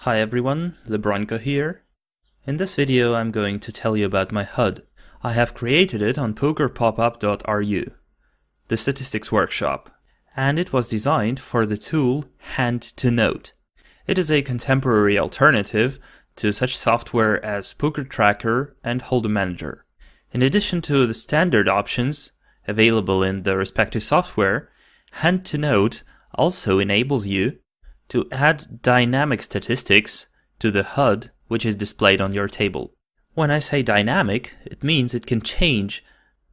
Hi everyone, LeBroHbKA here. In this video I'm going to tell you about my HUD. I have created it on pokerpopup.ru, the statistics workshop, and it was designed for the tool Hand2Note. It is a contemporary alternative to such software as Poker Tracker and Hold'em Manager. In addition to the standard options available in the respective software, Hand2Note also enables you to add dynamic statistics to the HUD which is displayed on your table. When I say dynamic, it means it can change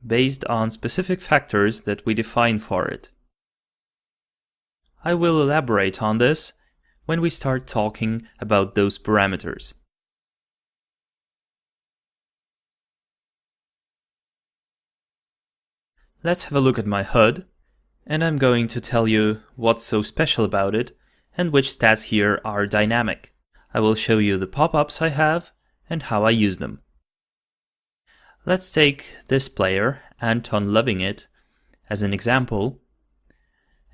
based on specific factors that we define for it. I will elaborate on this when we start talking about those parameters. Let's have a look at my HUD, and I'm going to tell you what's so special about it and which stats here are dynamic. I will show you the pop-ups I have and how I use them. Let's take this player, Anton Loving It, as an example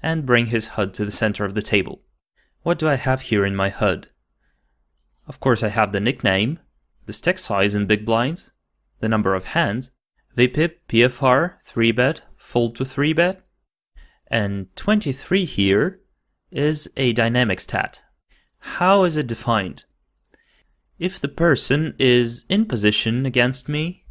and bring his HUD to the center of the table. What do I have here in my HUD? Of course I have the nickname, the stack size in big blinds, the number of hands, VPIP, PFR, 3-bet, fold to 3-bet, and 23 here is a dynamic stat. How is it defined? If the person is in position against me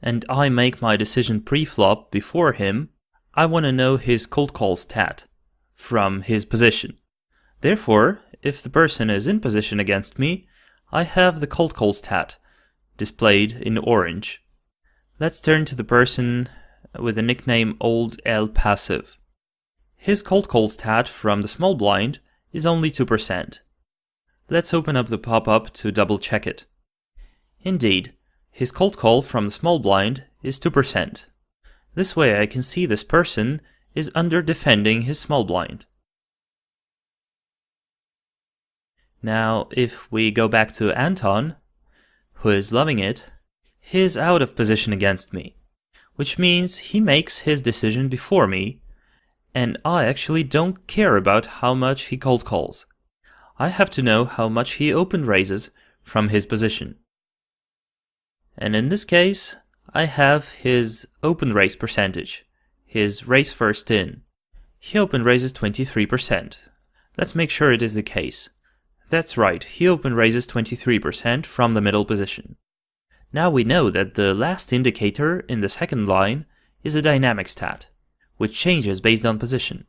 and I make my decision pre-flop before him, I want to know his cold call stat from his position. Therefore, if the person is in position against me, I have the cold call stat displayed in orange. Let's turn to the person with the nickname Old L Passive. His cold call stat from the small blind is only 2%. Let's open up the pop-up to double check it. Indeed, his cold call from the small blind is 2%. This way I can see this person is under defending his small blind. Now, if we go back to Anton, who is loving it, he is out of position against me, which means he makes his decision before me, and I actually don't care about how much he cold calls. I have to know how much he open raises from his position. And in this case, I have his open raise percentage, his raise first in. He open raises 23%. Let's make sure it is the case. That's right, he open raises 23% from the middle position. Now we know that the last indicator in the second line is a dynamic stat, which changes based on position.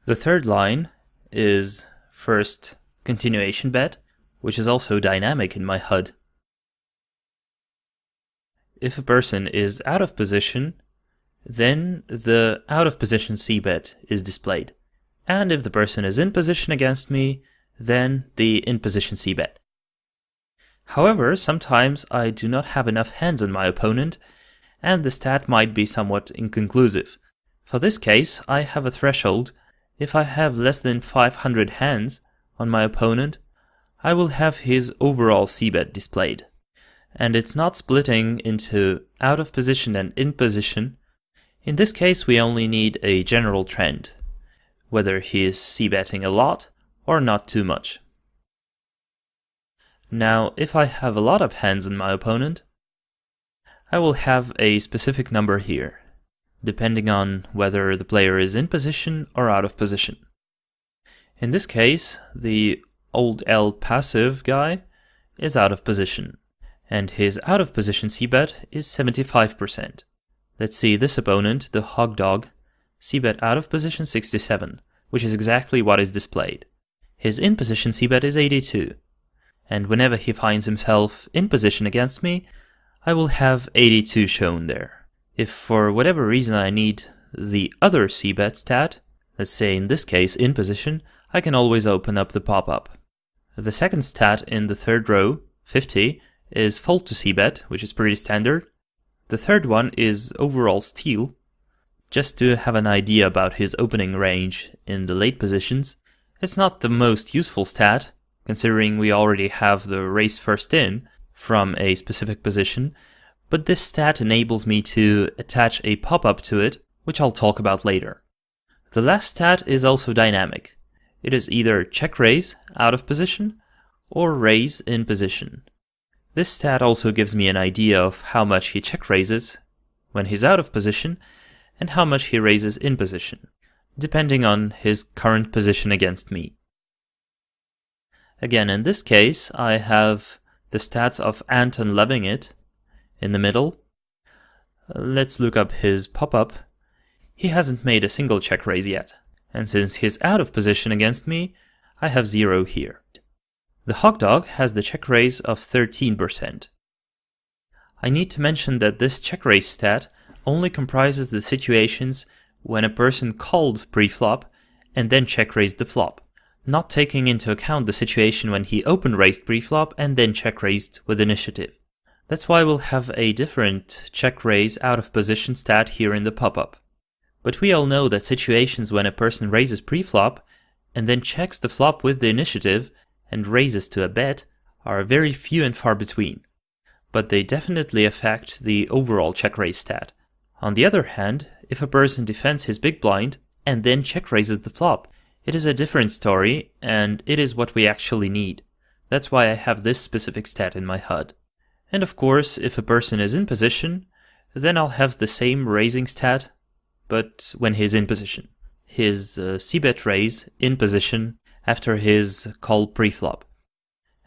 The third line is first continuation bet, which is also dynamic in my HUD. If a person is out of position, then the out of position c-bet is displayed. And if the person is in position against me, then the in position c-bet. However, sometimes I do not have enough hands on my opponent, and the stat might be somewhat inconclusive. For this case, I have a threshold. If I have less than 500 hands on my opponent, I will have his overall c-bet displayed. And it's not splitting into out of position and in position. In this case, we only need a general trend, whether he is c-betting a lot or not too much. Now, if I have a lot of hands on my opponent, I will have a specific number here, depending on whether the player is in position or out of position. In this case, the Old L Passive guy is out of position, and his out of position c-bet is 75%. Let's see this opponent, the Hog Dog, c-bet out of position 67, which is exactly what is displayed. His in position c-bet is 82, and whenever he finds himself in position against me, I will have 82 shown there. If for whatever reason I need the other c-bet stat, let's say in this case in position, I can always open up the pop-up. The second stat in the third row, 50, is fold to c-bet, which is pretty standard. The third one is overall steal, just to have an idea about his opening range in the late positions. It's not the most useful stat, considering we already have the raise first in from a specific position, but this stat enables me to attach a pop-up to it, which I'll talk about later. The last stat is also dynamic. It is either check raise out of position or raise in position. This stat also gives me an idea of how much he check raises when he's out of position and how much he raises in position, depending on his current position against me. Again, in this case, I have the stats of Anton Leonid in the middle. Let's look up his pop-up. He hasn't made a single check raise yet, and since he's out of position against me, I have 0 here. The hog dog has the check raise of 13%. I need to mention that this check raise stat only comprises the situations when a person called preflop and then check raised the flop, not taking into account the situation when he open raised preflop and then check raised with initiative. That's why we'll have a different check raise out of position stat here in the pop-up. But we all know that situations when a person raises preflop and then checks the flop with the initiative and raises to a bet are very few and far between, but they definitely affect the overall check raise stat. On the other hand, if a person defends his big blind and then check raises the flop, it is a different story, and it is what we actually need. That's why I have this specific stat in my HUD. And of course, if a person is in position, then I'll have the same raising stat, but when he's in position. His c-bet raise in position after his call preflop.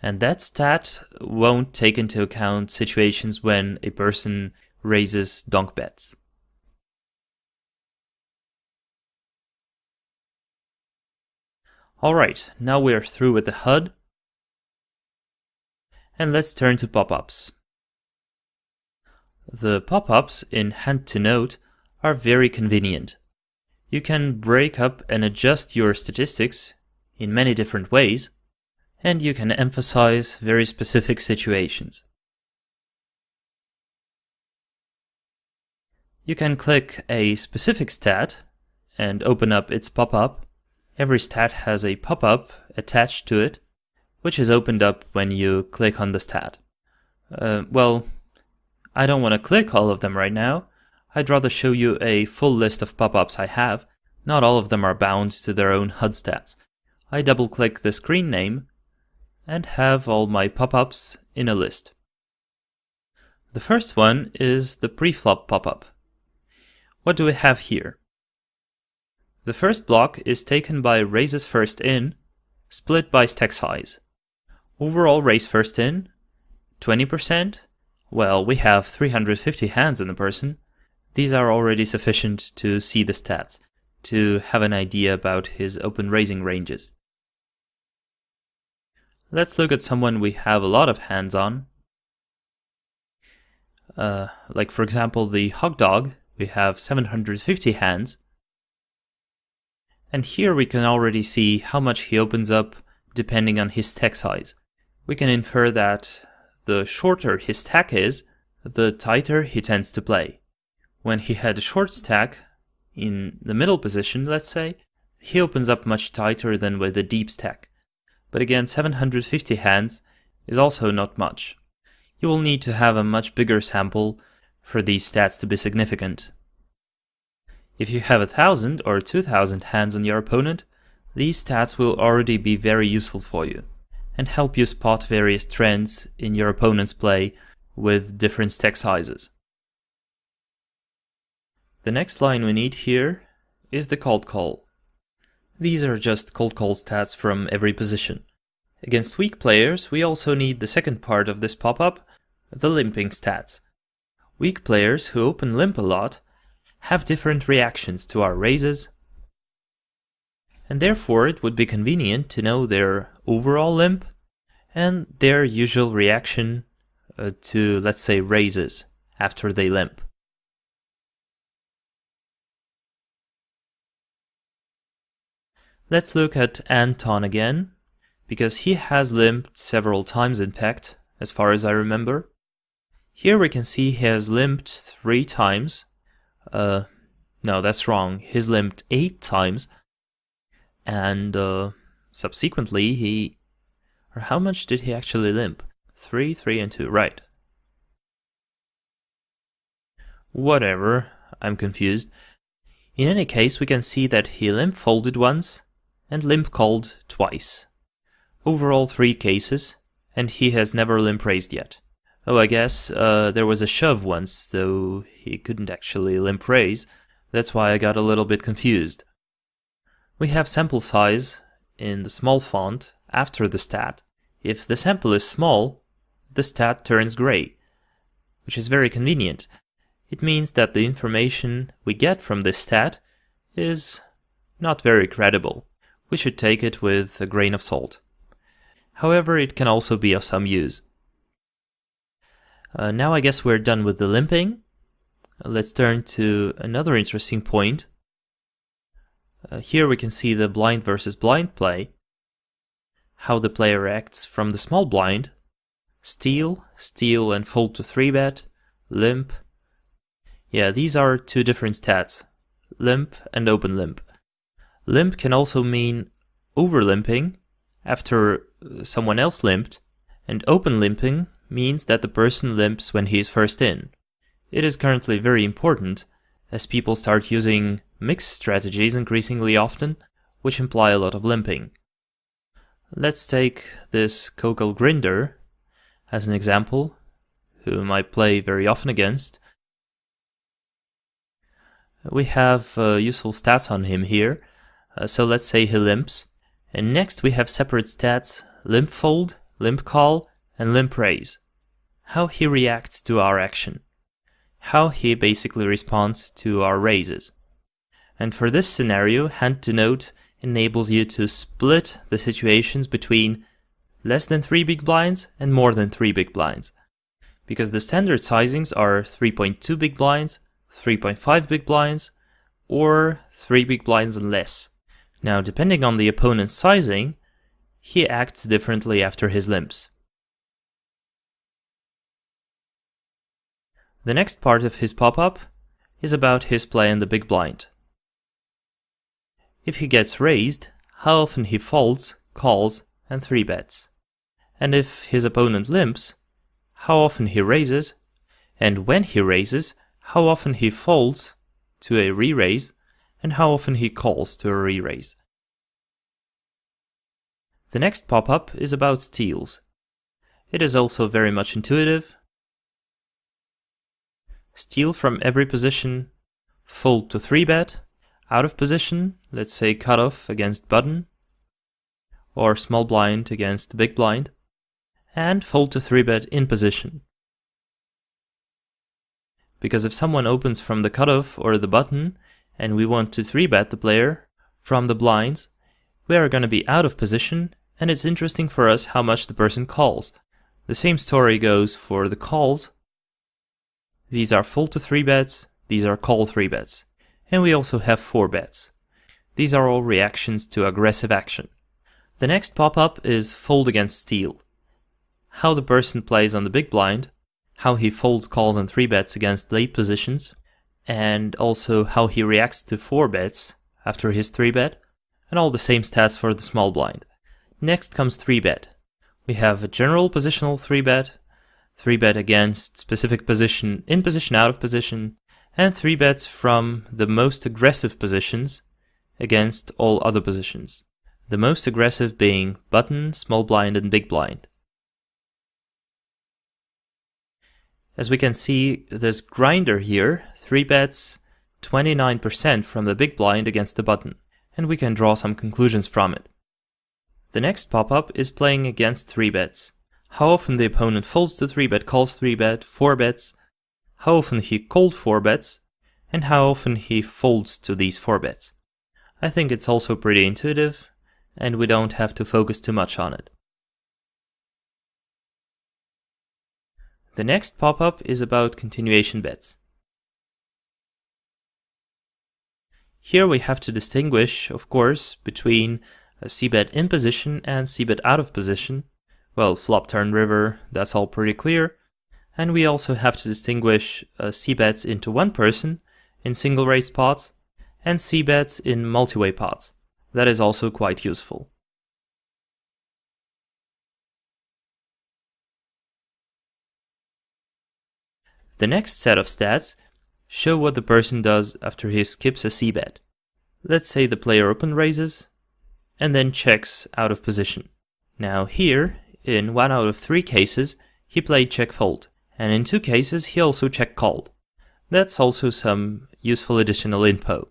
And that stat won't take into account situations when a person raises donk bets. Alright, now we are through with the HUD, and let's turn to pop-ups. The pop-ups in Hand to Note are very convenient. You can break up and adjust your statistics in many different ways, and you can emphasize very specific situations. You can click a specific stat and open up its pop-up. Every stat has a pop-up attached to it, which is opened up when you click on the stat. Well, I don't want to click all of them right now. I'd rather show you a full list of pop-ups I have. Not all of them are bound to their own HUD stats. I double-click the screen name and have all my pop-ups in a list. The first one is the Preflop Pop Up. What do we have here? The first block is taken by raises first in, split by stack size. Overall raise first in, 20%. Well, we have 350 hands in the person. These are already sufficient to see the stats, to have an idea about his open raising ranges. Let's look at someone we have a lot of hands on. Like for example the hog dog, we have 750 hands. And here we can already see how much he opens up depending on his stack size. We can infer that the shorter his stack is, the tighter he tends to play. When he had a short stack, in the middle position let's say, he opens up much tighter than with a deep stack. But again, 750 hands is also not much. You will need to have a much bigger sample for these stats to be significant. If you have 1,000 or 2,000 hands on your opponent, these stats will already be very useful for you and help you spot various trends in your opponent's play with different stack sizes. The next line we need here is the cold call. These are just cold call stats from every position. Against weak players, we also need the second part of this pop-up, the limping stats. Weak players who open limp a lot have different reactions to our raises, and therefore it would be convenient to know their overall limp and their usual reaction to, let's say, raises after they limp. Let's look at Anton again, because he has limped several times in fact, as far as I remember. Here we can see he has limped 3 times. No, that's wrong. He's limped 8 times. And subsequently or how much did he actually limp? 3, 3, and 2, right. Whatever, I'm confused. In any case, we can see that he limp folded once, and limp called twice. Overall 3 cases, and he has never limp raised yet. Oh, I guess there was a shove once, though he couldn't actually limp raise. That's why I got a little bit confused. We have sample size in the small font after the stat. If the sample is small, the stat turns gray, which is very convenient. It means that the information we get from this stat is not very credible. We should take it with a grain of salt. However, it can also be of some use. Now I guess we're done with the limping. Let's turn to another interesting point. Here we can see the blind versus blind play. How the player acts from the small blind. Steal, steal and fold to 3-bet, limp. Yeah, these are 2 different stats. Limp and open limp. Limp can also mean over limping after someone else limped, and open limping means that the person limps when he is first in. It is currently very important, as people start using mixed strategies increasingly often, which imply a lot of limping. Let's take this Kokal Grinder as an example, whom I play very often against. We have useful stats on him here, so let's say he limps. And next we have separate stats, limp fold, limp call, and limp raise. How he reacts to our action. How he basically responds to our raises. And for this scenario, hand to note enables you to split the situations between less than 3 big blinds and more than 3 big blinds. Because the standard sizings are 3.2 big blinds, 3.5 big blinds, or 3 big blinds and less. Now, depending on the opponent's sizing, he acts differently after his limps. The next part of his pop-up is about his play in the big blind. If he gets raised, how often he folds, calls, and 3-bets. And if his opponent limps, how often he raises, and when he raises, how often he folds to a re-raise, and how often he calls to a re-raise. The next pop-up is about steals. It is also very much intuitive. Steal from every position, fold to 3-bet, out of position, let's say cutoff against button, or small blind against the big blind, and fold to 3-bet in position. Because if someone opens from the cutoff or the button, and we want to 3-bet the player from the blinds, we are going to be out of position, and it's interesting for us how much the person calls. The same story goes for the calls. These are fold to 3-bets, these are call 3-bets. And we also have 4-bets. These are all reactions to aggressive action. The next pop-up is fold against steal. How the person plays on the big blind, how he folds, calls, and 3-bets against late positions, and also how he reacts to 4-bets after his 3-bet, and all the same stats for the small blind. Next comes 3-bet. We have a general positional 3-bet, 3-bet against specific position, in position, out of position, and 3-bets from the most aggressive positions against all other positions. The most aggressive being button, small blind, and big blind. As we can see, this grinder here 3-bets 29% from the big blind against the button, and we can draw some conclusions from it. The next pop-up is playing against 3-bets. How often the opponent folds to 3-bet, calls 3-bet, 4-bets, how often he called 4-bets, and how often he folds to these 4-bets. I think it's also pretty intuitive, and we don't have to focus too much on it. The next pop-up is about continuation bets. Here we have to distinguish, of course, between a c-bet in position and c-bet out of position. Well, flop, turn, river, that's all pretty clear. And we also have to distinguish c-bets into one person in single raise pots and c-bets in multi-way pots. That is also quite useful. The next set of stats show what the person does after he skips a c-bet. Let's say the player open raises, and then checks out of position. Now here, in 1 out of 3 cases, he played check fold, and in 2 cases he also check called. That's also some useful additional info.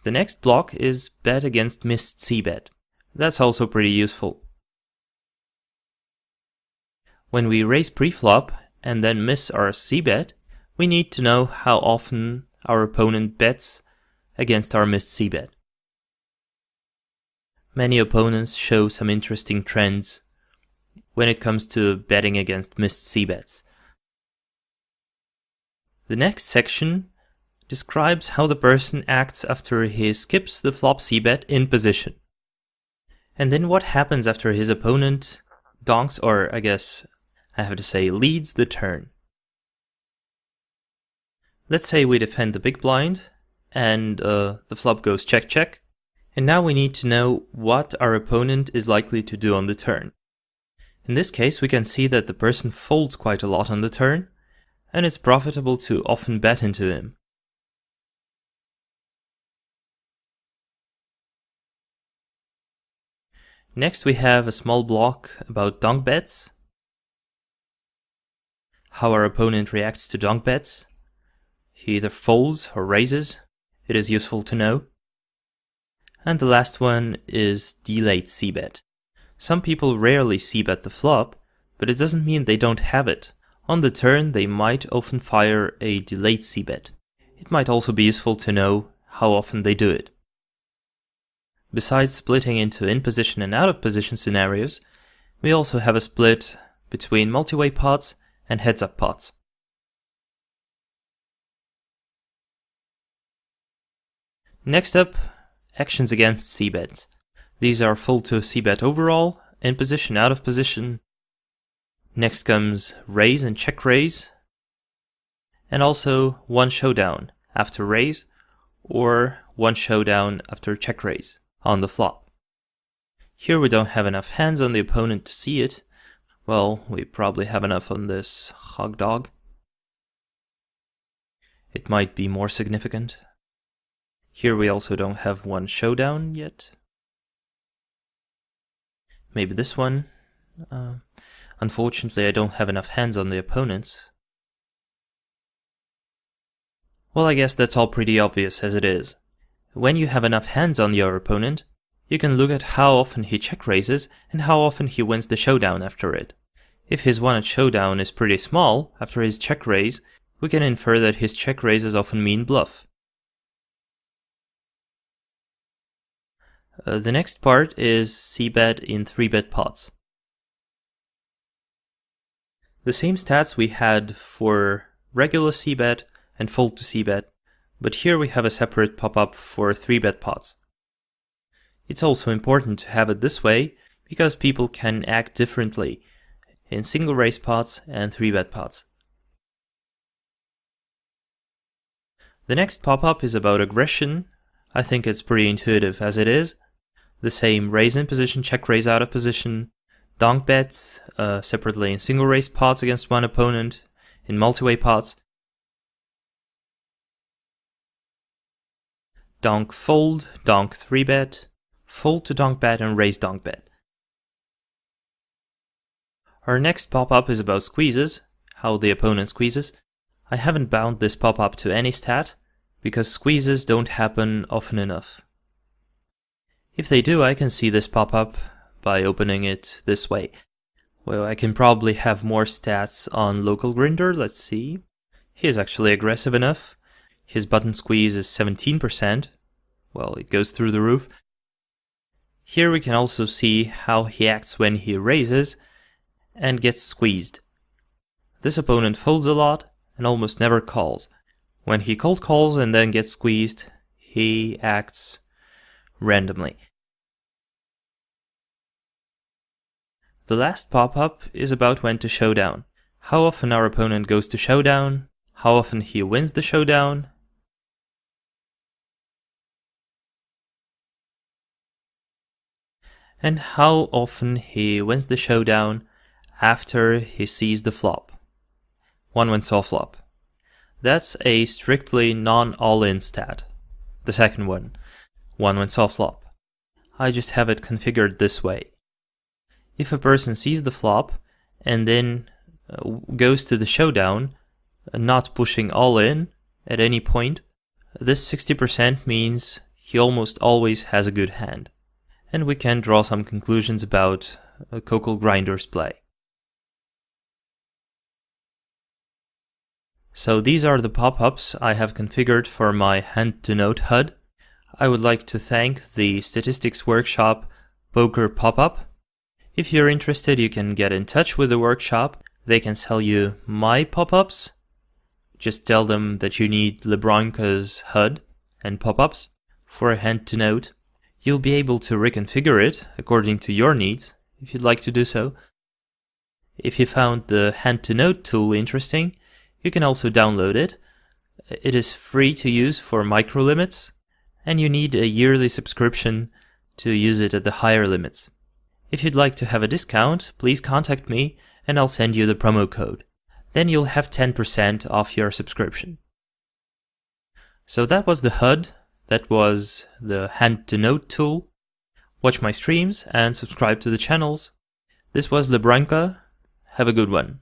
The next block is bet against missed c-bet. That's also pretty useful. When we raise preflop and then miss our c-bet, we need to know how often our opponent bets against our missed c-bet. Many opponents show some interesting trends when it comes to betting against missed c-bets. The next section describes how the person acts after he skips the flop c-bet in position. And then what happens after his opponent donks, or I guess I have to say leads the turn. Let's say we defend the big blind and the flop goes check check. And now we need to know what our opponent is likely to do on the turn. In this case we can see that the person folds quite a lot on the turn, and it's profitable to often bet into him. Next we have a small block about donk bets, how our opponent reacts to donk bets. He either folds or raises, it is useful to know. And the last one is delayed c-bet. Some people rarely c-bet the flop, but it doesn't mean they don't have it. On the turn they might often fire a delayed c-bet. It might also be useful to know how often they do it. Besides splitting into in-position and out-of-position scenarios, we also have a split between multi-way pots and heads-up pots. Next up, actions against c-bets. These are fold to c-bet overall, in-position, out-of-position. Next comes raise and check raise, and also one showdown after raise, or one showdown after check raise on the flop. Here we don't have enough hands on the opponent to see it. Well, we probably have enough on this hog dog. It might be more significant. Here we also don't have one showdown yet. Maybe this one. Unfortunately, I don't have enough hands on the opponents. Well, I guess that's all pretty obvious as it is. When you have enough hands on your opponent, you can look at how often he check raises and how often he wins the showdown after it. If his won at showdown is pretty small after his check raise, we can infer that his check raises often mean bluff. The next part is c-bet in 3-bet pots. The same stats we had for regular c-bet and fold to c-bet, but here we have a separate pop-up for 3-bet pots. It's also important to have it this way because people can act differently in single raise pots and 3-bet pots. The next pop-up is about aggression. I think it's pretty intuitive as it is. The same raise in position, check raise out of position, donk bets separately in single raise pots against one opponent, in multi-way pots, donk fold, donk 3-bet, fold to donk bet and raise donk bet. Our next pop-up is about squeezes, how the opponent squeezes. I haven't bound this pop-up to any stat, because squeezes don't happen often enough. If they do, I can see this pop-up by opening it this way. Well, I can probably have more stats on local grinder, let's see. He is actually aggressive enough. His button squeeze is 17%. Well, it goes through the roof. Here we can also see how he acts when he raises and gets squeezed. This opponent folds a lot and almost never calls. When he cold calls and then gets squeezed, he acts randomly. The last pop-up is about when to showdown. How often our opponent goes to showdown, how often he wins the showdown, and how often he wins the showdown after he sees the flop. One win saw flop. That's a strictly non-all-in stat. The second one win saw flop. I just have it configured this way. If a person sees the flop and then goes to the showdown, not pushing all in at any point, this 60% means he almost always has a good hand. And we can draw some conclusions about Coco Grinder's play. So these are the pop-ups I have configured for my hand-to-note HUD. I would like to thank the statistics workshop Poker Pop-Up. If you're interested, you can get in touch with the workshop. They can sell you my pop-ups. Just tell them that you need LeBroHbKA's HUD and pop-ups for a hand-to-note. You'll be able to reconfigure it according to your needs, if you'd like to do so. If you found the hand-to-note tool interesting, you can also download it. It is free to use for micro limits, and you need a yearly subscription to use it at the higher limits. If you'd like to have a discount, please contact me and I'll send you the promo code. Then you'll have 10% off your subscription. So that was the HUD, that was the hand-to-note tool. Watch my streams and subscribe to the channels. This was LeBroHbKA. Have a good one.